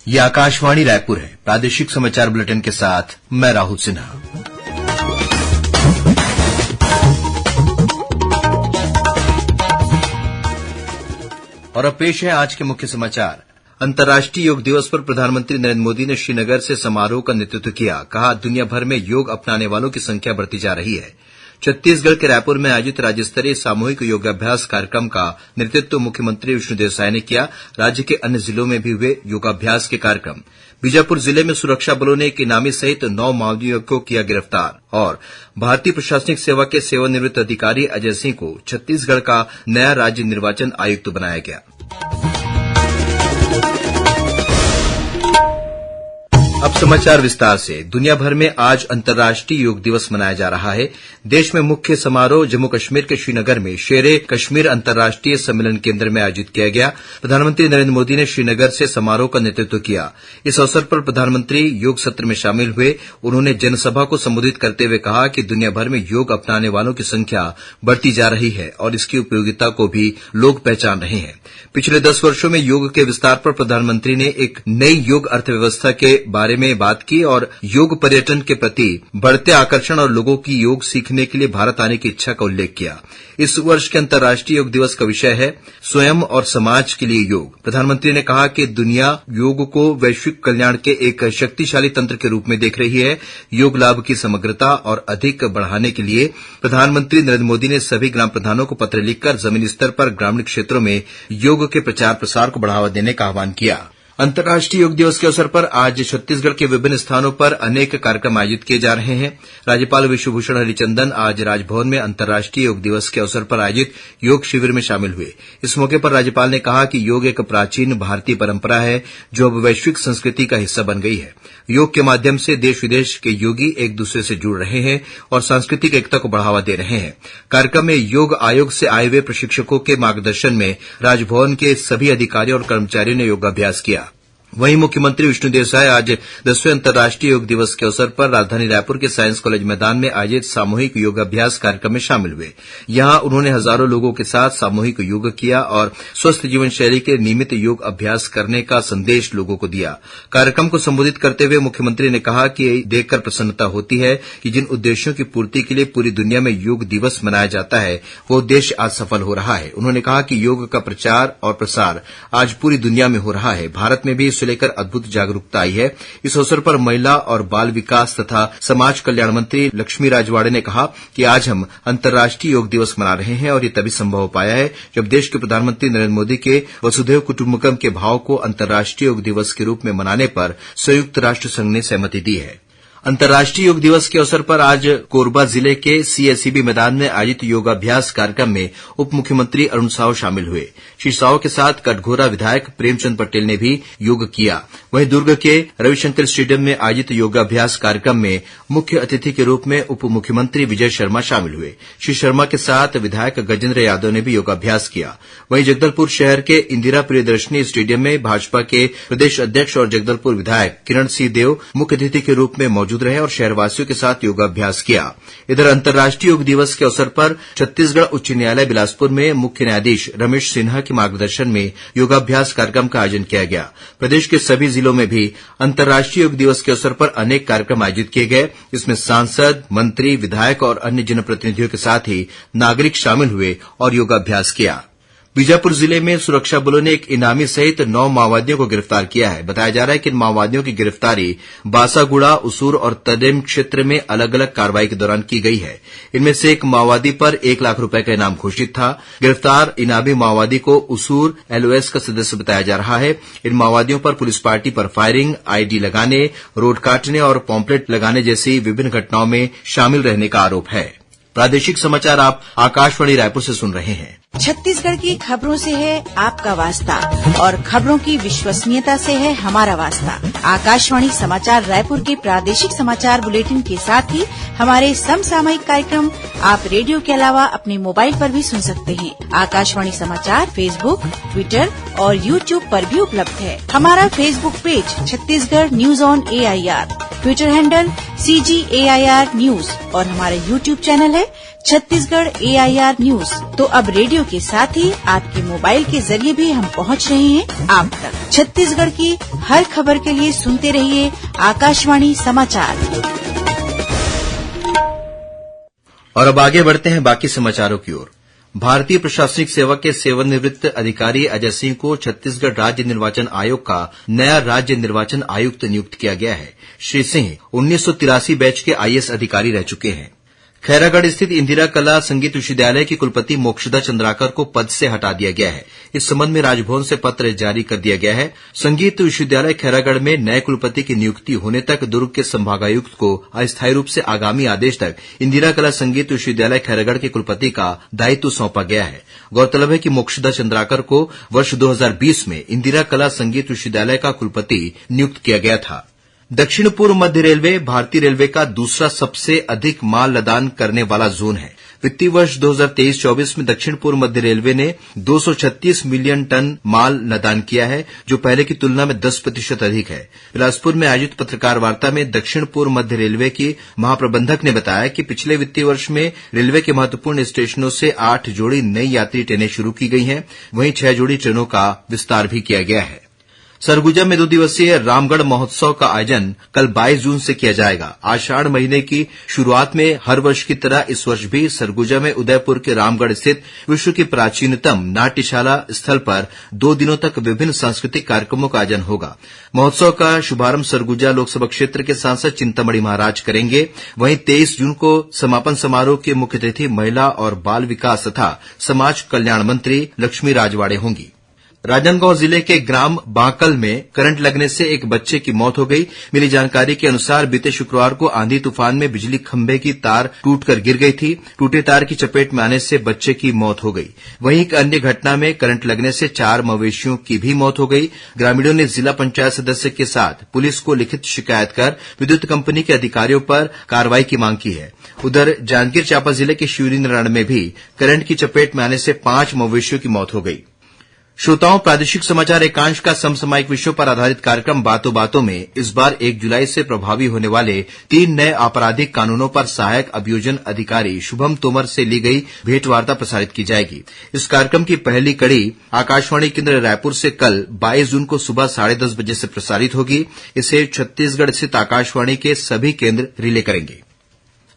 ये आकाशवाणी रायपुर है। प्रादेशिक समाचार बुलेटिन के साथ मैं राहुल सिन्हा। और अब पेश है आज के मुख्य समाचार। अंतर्राष्ट्रीय योग दिवस पर प्रधानमंत्री नरेंद्र मोदी ने श्रीनगर से समारोह का नेतृत्व किया। कहा, दुनिया भर में योग अपनाने वालों की संख्या बढ़ती जा रही है। छत्तीसगढ़ के रायपुर में आयोजित राज्य स्तरीय सामूहिक योगाभ्यास कार्यक्रम का नेतृत्व मुख्यमंत्री विष्णुदेव साय ने किया। राज्य के अन्य जिलों में भी हुए योगाभ्यास के कार्यक्रम। बीजापुर जिले में सुरक्षा बलों ने एक इनामी सहित 9 माओवादियों को किया गिरफ्तार। और भारतीय प्रशासनिक सेवा के सेवानिवृत्त अधिकारी अजय सिंह को छत्तीसगढ़ का नया राज्य निर्वाचन आयुक्त बनाया गया। अब समाचार विस्तार से। दुनिया भर में आज अंतर्राष्ट्रीय योग दिवस मनाया जा रहा है। देश में मुख्य समारोह जम्मू कश्मीर के श्रीनगर में शेरे कश्मीर अंतर्राष्ट्रीय सम्मेलन केंद्र में आयोजित किया गया। प्रधानमंत्री नरेंद्र मोदी ने श्रीनगर से समारोह का नेतृत्व किया। इस अवसर पर प्रधानमंत्री योग सत्र में शामिल हुए। उन्होंने जनसभा को संबोधित करते हुए कहा कि दुनिया भर में योग अपनाने वालों की संख्या बढ़ती जा रही है और इसकी उपयोगिता को भी लोग पहचान रहे हैं। पिछले 10 वर्षों में योग के विस्तार पर प्रधानमंत्री ने एक नई योग अर्थव्यवस्था के बारे में बात की और योग पर्यटन के प्रति बढ़ते आकर्षण और लोगों की योग सीखने के लिए भारत आने की इच्छा का उल्लेख किया। इस वर्ष के अंतर्राष्ट्रीय योग दिवस का विषय है स्वयं और समाज के लिए योग। प्रधानमंत्री ने कहा कि दुनिया योग को वैश्विक कल्याण के एक शक्तिशाली तंत्र के रूप में देख रही है। योग लाभ की समग्रता और अधिक बढ़ाने के लिए प्रधानमंत्री नरेंद्र मोदी ने सभी ग्राम प्रधानों को पत्र लिखकर जमीनी स्तर पर ग्रामीण क्षेत्रों में योग के प्रचार प्रसार को बढ़ावा देने का आह्वान किया। अंतर्राष्ट्रीय योग दिवस के अवसर पर आज छत्तीसगढ़ के विभिन्न स्थानों पर अनेक कार्यक्रम आयोजित किए जा रहे हैं। राज्यपाल विश्वभूषण हरिचंदन आज राजभवन में अंतर्राष्ट्रीय योग दिवस के अवसर पर आयोजित योग शिविर में शामिल हुए। इस मौके पर राज्यपाल ने कहा कि योग एक प्राचीन भारतीय परंपरा है जो अब वैश्विक संस्कृति का हिस्सा बन गई है। योग के माध्यम से देश विदेश के योगी एक दूसरे से जुड़ रहे हैं और सांस्कृतिक एकता को बढ़ावा दे रहे हैं। कार्यक्रम में योग आयोग से आए हुए प्रशिक्षकों के मार्गदर्शन में राजभवन के सभी अधिकारियों और कर्मचारियों ने योगाभ्यास किया। वहीं मुख्यमंत्री विष्णुदेव साय आज 10वें अंतर्राष्ट्रीय योग दिवस के अवसर पर राजधानी रायपुर के साइंस कॉलेज मैदान में आयोजित सामूहिक योगाभ्यास कार्यक्रम में शामिल हुए। यहां उन्होंने हजारों लोगों के साथ सामूहिक योग किया और स्वस्थ जीवन शैली के नियमित योग अभ्यास करने का संदेश लोगों को दिया। कार्यक्रम को संबोधित करते हुए मुख्यमंत्री ने कहा कि देखकर प्रसन्नता होती है कि जिन उद्देश्यों की पूर्ति के लिए पूरी दुनिया में योग दिवस मनाया जाता है वो उद्देश्य आज सफल हो रहा है। उन्होंने कहा कि योग का प्रचार और प्रसार आज पूरी दुनिया में हो रहा है। भारत में भी इसे लेकर अद्भुत जागरूकता आई है। इस अवसर पर महिला और बाल विकास तथा समाज कल्याण मंत्री लक्ष्मी राजवाड़े ने कहा कि आज हम अंतर्राष्ट्रीय योग दिवस मना रहे हैं और ये तभी संभव हो पाया है जब देश के प्रधानमंत्री नरेंद्र मोदी के वसुधैव कुटुंबकम के भाव को अंतर्राष्ट्रीय योग दिवस के रूप में मनाने पर संयुक्त राष्ट्र संघ ने सहमति दी है। अंतर्राष्ट्रीय योग दिवस के अवसर पर आज कोरबा जिले के सीएसईबी मैदान में आयोजित योगाभ्यास कार्यक्रम में उप मुख्यमंत्री अरुण साव शामिल हुए। श्री साव के साथ कटघोरा विधायक प्रेमचंद पटेल ने भी योग किया। वहीं दुर्ग के रविशंकर स्टेडियम में आयोजित योगाभ्यास कार्यक्रम में मुख्य अतिथि के रूप में उप मुख्यमंत्री विजय शर्मा शामिल हुए। श्री शर्मा के साथ विधायक गजेंद्र यादव ने भी योगाभ्यास किया। वहीं जगदलपुर शहर के इंदिरा प्रियदर्शनी स्टेडियम में भाजपा के प्रदेश अध्यक्ष और जगदलपुर विधायक किरण सिंह देव मुख्य अतिथि के रूप में मौजूद रहे और शहरवासियों के साथ योगाभ्यास किया। इधर अंतर्राष्ट्रीय योग दिवस के अवसर पर छत्तीसगढ़ उच्च न्यायालय बिलासपुर में मुख्य न्यायाधीश रमेश सिन्हा के मार्गदर्शन में योगाभ्यास कार्यक्रम का आयोजन किया गया। प्रदेश के सभी जिलों में भी अंतर्राष्ट्रीय योग दिवस के अवसर पर अनेक कार्यक्रम आयोजित किए गए। इसमें सांसद, मंत्री, विधायक और अन्य जनप्रतिनिधियों के साथ ही नागरिक शामिल हुए और योगाभ्यास किया। बीजापुर जिले में सुरक्षा बलों ने एक इनामी सहित 9 माओवादियों को गिरफ्तार किया है। बताया जा रहा है कि इन माओवादियों की गिरफ्तारी बासागुड़ा, उसूर और तदेम क्षेत्र में अलग अलग कार्रवाई के दौरान की गई है। इनमें से एक माओवादी पर 1 लाख रुपए का इनाम घोषित था। गिरफ्तार इनामी माओवादी को उसूर एलओएस का सदस्य बताया जा रहा है। इन माओवादियों पर पुलिस पार्टी पर फायरिंग, आईडी लगाने, रोड काटने और पॉम्पलेट लगाने जैसी विभिन्न घटनाओं में शामिल रहने का आरोप है। प्रादेशिक समाचार आप आकाशवाणी रायपुर से सुन रहे हैं। छत्तीसगढ़ की खबरों से है आपका वास्ता और खबरों की विश्वसनीयता से है हमारा वास्ता। आकाशवाणी समाचार रायपुर के प्रादेशिक समाचार बुलेटिन के साथ ही हमारे समसामयिक कार्यक्रम आप रेडियो के अलावा अपने मोबाइल पर भी सुन सकते हैं। आकाशवाणी समाचार फेसबुक, ट्विटर और यूट्यूब पर भी उपलब्ध है। हमारा Facebook page Chhattisgarh news on AIR, Twitter handle CGAIR news और हमारा यूट्यूब चैनल है छत्तीसगढ़ AIR न्यूज। तो अब रेडियो के साथ ही आपके मोबाइल के जरिए भी हम पहुंच रहे हैं आप तक। छत्तीसगढ़ की हर खबर के लिए सुनते रहिए आकाशवाणी समाचार। और अब आगे बढ़ते हैं बाकी समाचारों की ओर। भारतीय प्रशासनिक सेवा के सेवानिवृत्त अधिकारी अजय सिंह को छत्तीसगढ़ राज्य निर्वाचन आयोग का नया राज्य निर्वाचन आयुक्त नियुक्त किया गया है। श्री सिंह 1983 बैच के IAS अधिकारी रह चुके हैं। खैरागढ़ स्थित इंदिरा कला संगीत विश्वविद्यालय की कुलपति मोक्षदा चंद्राकर को पद से हटा दिया गया है। इस संबंध में राजभवन से पत्र जारी कर दिया गया है। संगीत विश्वविद्यालय खैरागढ़ में नए कुलपति की नियुक्ति होने तक दुर्ग के संभागायुक्त को अस्थायी रूप से आगामी आदेश तक इंदिरा कला संगीत विश्वविद्यालय खैरागढ़ के कुलपति का दायित्व सौंपा गया है। गौरतलब है कि मोक्षदा चंद्राकर को वर्ष 2020 में इंदिरा कला संगीत विश्वविद्यालय का कुलपति नियुक्त किया गया था। दक्षिण पूर्व मध्य रेलवे भारतीय रेलवे का दूसरा सबसे अधिक माल लदान करने वाला जोन है। वित्तीय वर्ष 2023-24 में दक्षिण पूर्व मध्य रेलवे ने 236 मिलियन टन माल लदान किया है, जो पहले की तुलना में 10% अधिक है। बिलासपुर में आयोजित पत्रकार वार्ता में दक्षिण पूर्व मध्य रेलवे की महाप्रबंधक ने बताया कि पिछले वित्तीय वर्ष में रेलवे के महत्वपूर्ण स्टेशनों से 8 जोड़ी नई यात्री ट्रेनें शुरू की गई हैं, वहीं 6 जोड़ी ट्रेनों का विस्तार भी किया गया है। सरगुजा में 2 दिवसीय रामगढ़ महोत्सव का आयोजन कल 22 जून से किया जाएगा। आषाढ़ महीने की शुरुआत में हर वर्ष की तरह इस वर्ष भी सरगुजा में उदयपुर के रामगढ़ स्थित विश्व की प्राचीनतम नाट्यशाला स्थल पर 2 दिनों तक विभिन्न सांस्कृतिक कार्यक्रमों का आयोजन होगा। महोत्सव का शुभारंभ सरगुजा लोकसभा क्षेत्र के सांसद चिंतामणि महाराज करेंगे। वहीं 23 जून को समापन समारोह के मुख्य अतिथि महिला और बाल विकास तथा समाज कल्याण मंत्री लक्ष्मी राजवाड़े होंगी। राजनांदगांव जिले के ग्राम बांकल में करंट लगने से एक बच्चे की मौत हो गई। मिली जानकारी के अनुसार बीते शुक्रवार को आंधी तूफान में बिजली खंभे की तार टूटकर गिर गई थी। टूटे तार की चपेट में आने से बच्चे की मौत हो गई। वहीं एक अन्य घटना में करंट लगने से 4 मवेशियों की भी मौत हो गई। ग्रामीणों ने जिला पंचायत सदस्य के साथ पुलिस को लिखित शिकायत कर विद्युत कंपनी के अधिकारियों पर कार्रवाई की मांग की है। उधर जांजगीर चांपा जिले के शिवरीनारायण में भी करंट की चपेट में आने से 5 मवेशियों की मौत हो गई। श्रोताओं, प्रादेशिक समाचार एकांश का समसामयिक विषयों पर आधारित कार्यक्रम बातों बातों में इस बार 1 जुलाई से प्रभावी होने वाले 3 नए आपराधिक कानूनों पर सहायक अभियोजन अधिकारी शुभम तोमर से ली गई भेंटवार्ता प्रसारित की जाएगी। इस कार्यक्रम की पहली कड़ी आकाशवाणी केंद्र रायपुर से कल 22 जून को सुबह 10:30 बजे से प्रसारित होगी। इसे छत्तीसगढ़ स्थित आकाशवाणी के सभी केंद्र रिले करेंगे।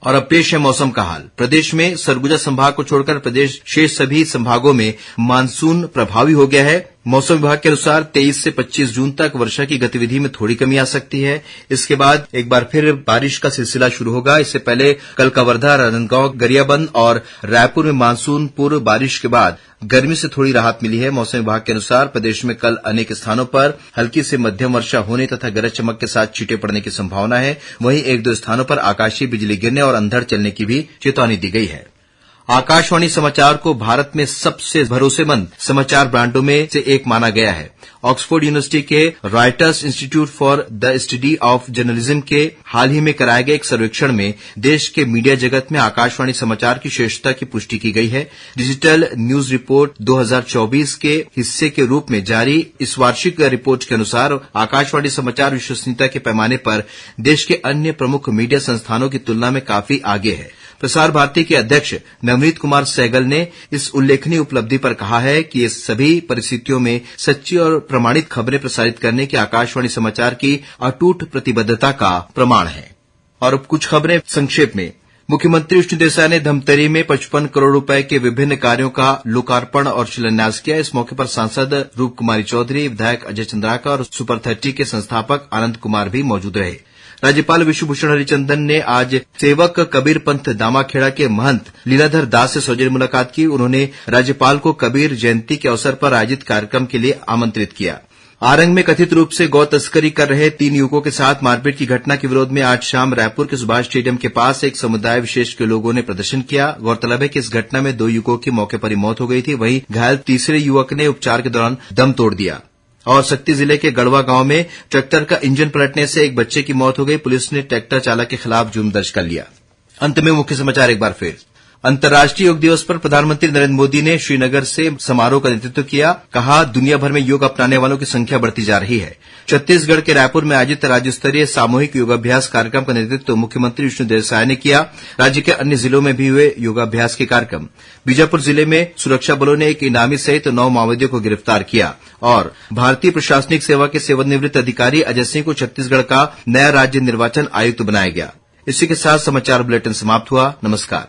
और अब पेश है मौसम का हाल। प्रदेश में सरगुजा संभाग को छोड़कर प्रदेश शेष सभी संभागों में मानसून प्रभावी हो गया है। मौसम विभाग के अनुसार 23 से 25 जून तक वर्षा की गतिविधि में थोड़ी कमी आ सकती है। इसके बाद एक बार फिर बारिश का सिलसिला शुरू होगा। इससे पहले कल कवर्धा, राजनांदगांव, गरियाबंद और रायपुर में मानसून पूर्व बारिश के बाद गर्मी से थोड़ी राहत मिली है। मौसम विभाग के अनुसार प्रदेश में कल अनेक स्थानों पर हल्की से मध्यम वर्षा होने तथा गरज चमक के साथ छींटे पड़ने की संभावना है। वहीं 1-2 स्थानों पर आकाशीय बिजली गिरने और अंधड़ चलने की भी चेतावनी दी गई है। आकाशवाणी समाचार को भारत में सबसे भरोसेमंद समाचार ब्रांडों में से एक माना गया है। ऑक्सफोर्ड यूनिवर्सिटी के Reuters institute for the study of journalism के हाल ही में कराए गए एक सर्वेक्षण में देश के मीडिया जगत में आकाशवाणी समाचार की श्रेष्ठता की पुष्टि की गई है। डिजिटल न्यूज रिपोर्ट 2024 के हिस्से के रूप में जारी इस वार्षिक रिपोर्ट के अनुसार आकाशवाणी समाचार विश्वसनीयता के पैमाने पर देश के अन्य प्रमुख मीडिया संस्थानों की तुलना में काफी आगे है। प्रसार भारती के अध्यक्ष नवनीत कुमार सहगल ने इस उल्लेखनीय उपलब्धि पर कहा है कि ये सभी परिस्थितियों में सच्ची और प्रमाणित खबरें प्रसारित करने की आकाशवाणी समाचार की अटूट प्रतिबद्धता का प्रमाण है। और अब कुछ खबरें संक्षेप में। मुख्यमंत्री विष्णुदेव साय ने धमतरी में 55 करोड़ रुपए के विभिन्न कार्यों का लोकार्पण और शिलान्यास किया। इस मौके पर सांसद रूप कुमारी चौधरी, विधायक अजय चंद्राकर और सुपर 30 के संस्थापक आनंद कुमार भी मौजूद रहे। राज्यपाल विश्वभूषण हरिचंदन ने आज सेवक कबीर पंथ दामाखेड़ा के महंत लीलाधर दास से सौजन्य मुलाकात की। उन्होंने राज्यपाल को कबीर जयंती के अवसर पर आयोजित कार्यक्रम के लिए आमंत्रित किया। आरंग में कथित रूप से गौ तस्करी कर रहे 3 युवकों के साथ मारपीट की घटना के विरोध में आज शाम रायपुर के सुभाष स्टेडियम के पास एक समुदाय विशेष के लोगों ने प्रदर्शन किया। गौरतलब है कि इस घटना में 2 युवकों की मौके पर ही मौत हो गई थी। वहीं घायल तीसरे युवक ने उपचार के दौरान दम तोड़ दिया। और शक्ति जिले के गढ़वा गांव में ट्रैक्टर का इंजन पलटने से एक बच्चे की मौत हो गई। पुलिस ने ट्रैक्टर चालक के खिलाफ जुर्म दर्ज कर लिया। अंत में मुख्य समाचार एक बार फिर। अंतर्राष्ट्रीय योग दिवस पर प्रधानमंत्री नरेंद्र मोदी ने श्रीनगर से समारोह का नेतृत्व किया। कहा, दुनिया भर में योग अपनाने वालों की संख्या बढ़ती जा रही है। छत्तीसगढ़ के रायपुर में आयोजित राज्य स्तरीय सामूहिक योगाभ्यास कार्यक्रम का नेतृत्व मुख्यमंत्री विष्णुदेव साय ने किया। राज्य के अन्य जिलों में भी हुए योगाभ्यास के कार्यक्रम। बीजापुर जिले में सुरक्षा बलों ने एक इनामी सहित 9 माओवादियों को गिरफ्तार किया और भारतीय प्रशासनिक सेवा के सेवानिवृत्त अधिकारी अजय सिंह को छत्तीसगढ़ का नया राज्य निर्वाचन आयुक्त बनाया गया। इसी के साथ समाचार बुलेटिन समाप्त हुआ। नमस्कार।